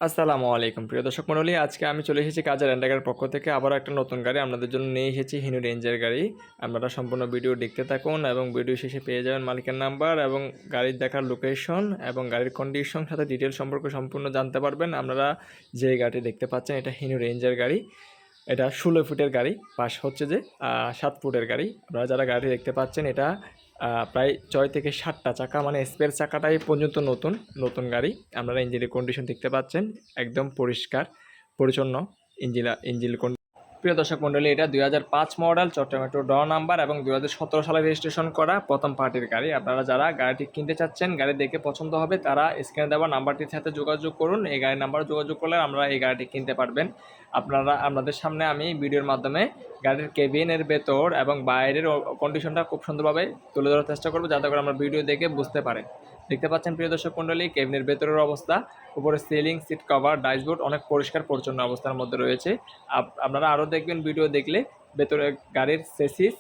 আসসালামু আলাইকুম প্রিয় দর্শক মণ্ডলী, আজকে আমি চলে এসেছি কাজের এন্ডাগার পক্ষ থেকে আবারও একটা নতুন গাড়ি আপনাদের জন্য নিয়ে এসেছি। হিনো রেঞ্জের গাড়ি। আপনারা সম্পূর্ণ ভিডিও দেখতে থাকুন এবং ভিডিও শেষে পেয়ে যাবেন মালিকের নাম্বার এবং গাড়ির দেখার লোকেশন এবং গাড়ির কন্ডিশন সাথে ডিটেল সম্পর্কে সম্পূর্ণ জানতে পারবেন। আপনারা যে গাড়ি দেখতে পাচ্ছেন এটা হিনো রেঞ্জের গাড়ি। এটা 16 ফুটের গাড়ি, পাশ হচ্ছে যে 7 ফুটের গাড়ি। আপনারা যারা গাড়ি দেখতে পাচ্ছেন এটা প্রায় 6 থেকে 7টা চাকা, মানে স্পেয়ার চাকাটাই পর্যন্ত নতুন নতুন গাড়ি। আপনারা ইঞ্জিনের কন্ডিশন দেখতে পাচ্ছেন, একদম পরিষ্কার পরিচ্ছন্ন ইঞ্জিন। প্রিয় দর্শক মণ্ডলী, এটা 2005 মডেল, চট্টগ্রাম ড নাম্বার এবং 2017 সালে রেজিস্ট্রেশন করা প্রথম পার্টির গাড়ি। আপনারা যারা গাড়িটি কিনতে চাচ্ছেন, গাড়ি দেখে পছন্দ হবে, তারা স্ক্রিনে দেওয়া নাম্বারটির সাথে যোগাযোগ করুন। এই গাড়ির নাম্বারে যোগাযোগ করলে আমরা এই গাড়িটি কিনতে পারবেন। আপনাদের সামনে আমি ভিডিওর মাধ্যমে গাড়ির কেবিনের ভেতর এবং বাইরের কন্ডিশনটা খুব সুন্দরভাবে তুলে ধরার চেষ্টা করবো, যাতে করে আমরা ভিডিও দেখে বুঝতে পারেন। দেখতে পাচ্ছেন প্রিয় দর্শক মণ্ডলী, কেবিনের ভেতরের অবস্থা, উপরে সিলিং, সিট কভার, ড্যাশবোর্ড অনেক পরিষ্কার পরিচ্ছন্ন অবস্থার মধ্যে রয়েছে। আপনারা আরও দেখবেন ভিডিও দেখলে ভেতরে গাড়ির চেসিস,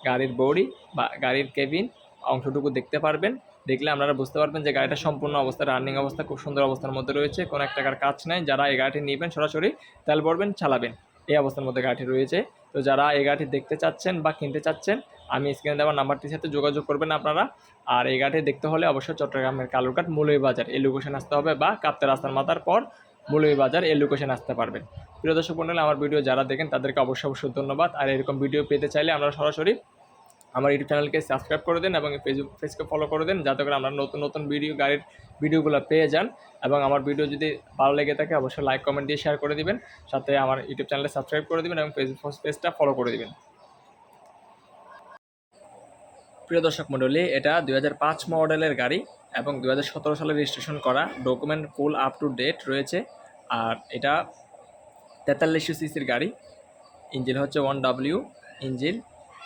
গাড়ির বডি বা গাড়ির কেবিন অংশটুকু দেখতে পারবেন। দেখলে আপনারা বুঝতে পারবেন যে গাড়িটা সম্পূর্ণ অবস্থা, রানিং অবস্থা খুব সুন্দর অবস্থার মধ্যে রয়েছে। কোনো এক টাকার কাজ নেই। যারা এই গাড়িটি নেবেন সরাসরি তেল ভরবেন, চালাবেন, এই অবস্থার মধ্যে গাড়িটি রয়েছে। তো যারা এই গাড়িটি দেখতে চাচ্ছেন বা কিনতে চাচ্ছেন, আমি স্ক্রিনে দেওয়া নাম্বারটির সাথে যোগাযোগ করবেন আপনারা। আর এই গাড়িটি দেখতে হলে অবশ্যই চট্টগ্রামের কালুরঘাট মৌলভীবাজার এই লোকেশন আসতে হবে, বা কাপ্তাই রাস্তার মাথার পর মৌলভীবাজার এই লোকেশন আসতে পারবেন। প্রিয় দর্শক মণ্ডলী, আমার ভিডিও যারা দেখেন তাদেরকে অবশ্যই ধন্যবাদ। আর এরকম ভিডিও পেতে চাইলে আমরা সরাসরি আমার ইউটিউব চ্যানেলকে সাবস্ক্রাইব করে দেন এবং পেজকে ফলো করে দেন, যাতে করে আমরা নতুন নতুন গাড়ির ভিডিওগুলো পেয়ে যান। এবং আমার ভিডিও যদি ভালো লেগে থাকে অবশ্যই লাইক কমেন্ট দিয়ে শেয়ার করে দিবেন, সাথে আমার ইউটিউব চ্যানেলে সাবস্ক্রাইব করে দিবেন এবং পেজটা ফলো করে দিবেন। প্রিয় দর্শক মণ্ডলী, এটা 2005 মডেলের গাড়ি এবং 2017 সালে রেজিস্ট্রেশন করা, document full up to date রয়েছে। আর এটা 4300 সিসির গাড়ি। ইঞ্জিন হচ্ছে 1W ইঞ্জিন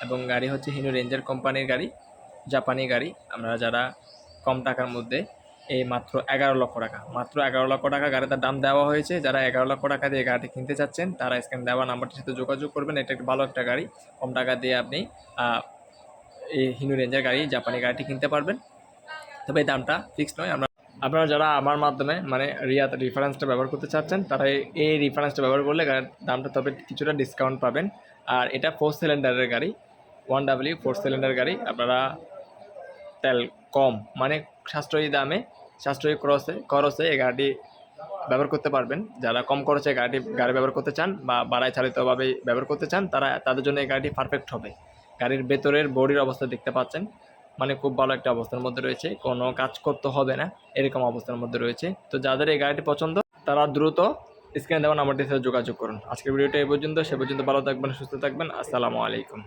এবং গাড়ি হচ্ছে হিনো রেঞ্জার কোম্পানির গাড়ি, জাপানি গাড়ি। আমরা যারা কম টাকার মধ্যে এই মাত্র 11 লক্ষ টাকা, মাত্র 11 লক্ষ টাকা গাড়িটার দাম দেওয়া হয়েছে। যারা 11 লক্ষ টাকা দিয়ে গাড়িটি কিনতে চাচ্ছেন, তারা স্ক্রিনে দেওয়া নাম্বারটির সাথে যোগাযোগ করবেন। এটা একটা ভালো একটা গাড়ি, কম টাকা দিয়ে আপনি এই হিনো রেঞ্জার গাড়ি, জাপানি গাড়িটি কিনতে পারবেন। তবে এই দামটা ফিক্সড নয়। আপনারা যারা আমার মাধ্যমে মানে রেফারেন্সটা ব্যবহার করতে চাচ্ছেন, তারা এই রেফারেন্সটা ব্যবহার করলে গাড়ির দামটা তবে কিছুটা ডিসকাউন্ট পাবেন। আর এটা 4 সিলিন্ডারের গাড়ি, 1W 4 সিলিন্ডার গাড়ি। আপনারা তেল কম, মানে সাশ্রয়ী দামে, সাশ্রয়ী খরচে এই গাড়িটি ব্যবহার করতে পারবেন। যারা কম খরচে গাড়ি ব্যবহার করতে চান বা বাড়ায় চালিতভাবে ব্যবহার করতে চান, তাদের জন্য এই গাড়িটি পারফেক্ট হবে। গাড়ির ভেতরের বডির অবস্থা দেখতে পাচ্ছেন, মানে খুব ভালো একটা অবস্থার মধ্যে রয়েছে, কোনো কাজ করতে হবে না এরকম অবস্থার মধ্যে রয়েছে। তো যাদের এই গাড়িটি পছন্দ, তারা দ্রুত স্ক্রিনে দেওয়া নাম্বারটির সাথে যোগাযোগ করুন। আজকের ভিডিওটা এই পর্যন্ত, সে পর্যন্ত ভালো থাকবেন, সুস্থ থাকবেন। আসসালামু আলাইকুম।